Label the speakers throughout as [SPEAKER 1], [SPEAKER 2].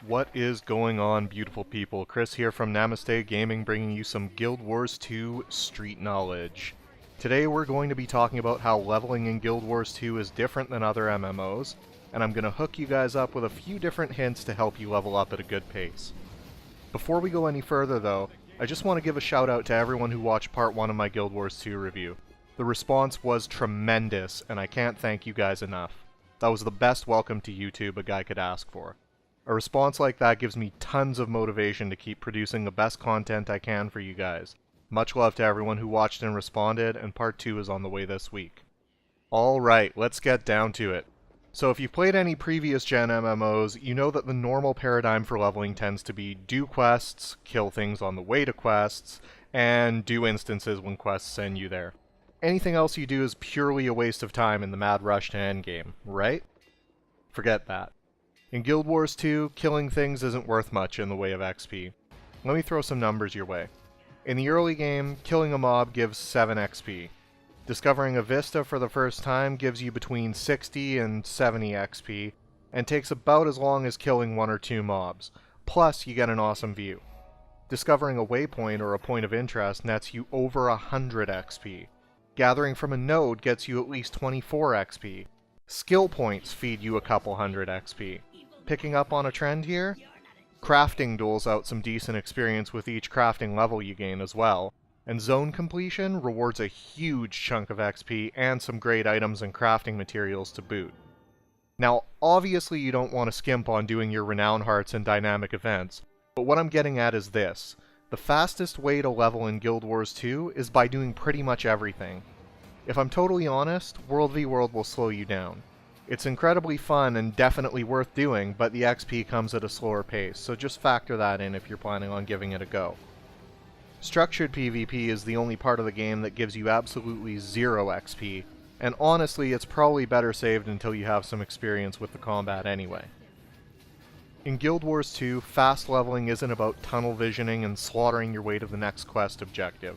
[SPEAKER 1] What is going on, beautiful people? Chris here from Namaste Gaming, bringing you some Guild Wars 2 street knowledge. Today we're going to be talking about how leveling in Guild Wars 2 is different than other MMOs, and I'm going to hook you guys up with a few different hints to help you level up at a good pace. Before we go any further though, I just want to give a shout out to everyone who watched part 1 of my Guild Wars 2 review. The response was tremendous, and I can't thank you guys enough. That was the best welcome to YouTube a guy could ask for. A response like that gives me tons of motivation to keep producing the best content I can for you guys. Much love to everyone who watched and responded, and part 2 is on the way this week. Alright, let's get down to it. So if you've played any previous gen MMOs, you know that the normal paradigm for leveling tends to be do quests, kill things on the way to quests, and do instances when quests send you there. Anything else you do is purely a waste of time in the mad rush to endgame, right? Forget that. In Guild Wars 2, killing things isn't worth much in the way of XP. Let me throw some numbers your way. In the early game, killing a mob gives 7 XP. Discovering a vista for the first time gives you between 60 and 70 XP, and takes about as long as killing 1 or 2 mobs. Plus, you get an awesome view. Discovering a waypoint or a point of interest nets you over 100 XP. Gathering from a node gets you at least 24 XP. Skill points feed you a couple hundred XP. Picking up on a trend here? Crafting doles out some decent experience with each crafting level you gain as well. And zone completion rewards a huge chunk of XP and some great items and crafting materials to boot. Now, obviously you don't want to skimp on doing your renown hearts and dynamic events, but what I'm getting at is this. The fastest way to level in Guild Wars 2 is by doing pretty much everything. If I'm totally honest, World v World will slow you down. It's incredibly fun and definitely worth doing, but the XP comes at a slower pace, so just factor that in if you're planning on giving it a go. Structured PvP is the only part of the game that gives you absolutely 0 XP, and honestly it's probably better saved until you have some experience with the combat anyway. In Guild Wars 2, fast leveling isn't about tunnel visioning and slaughtering your way to the next quest objective.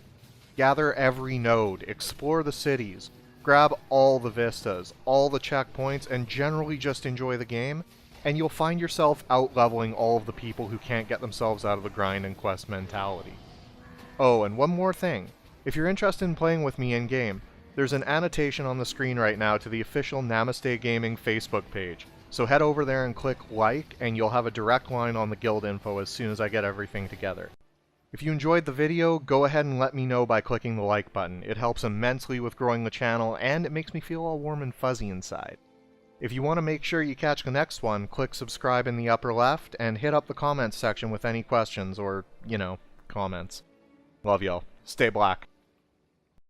[SPEAKER 1] Gather every node, explore the cities, grab all the vistas, all the checkpoints, and generally just enjoy the game, and you'll find yourself out-leveling all of the people who can't get themselves out of the grind and quest mentality. Oh, and one more thing. If you're interested in playing with me in-game, there's an annotation on the screen right now to the official Namaste Gaming Facebook page. So head over there and click like, and you'll have a direct line on the guild info as soon as I get everything together. If you enjoyed the video, go ahead and let me know by clicking the like button. It helps immensely with growing the channel, and it makes me feel all warm and fuzzy inside. If you want to make sure you catch the next one, click subscribe in the upper left, and hit up the comments section with any questions or, comments. Love y'all. Stay black.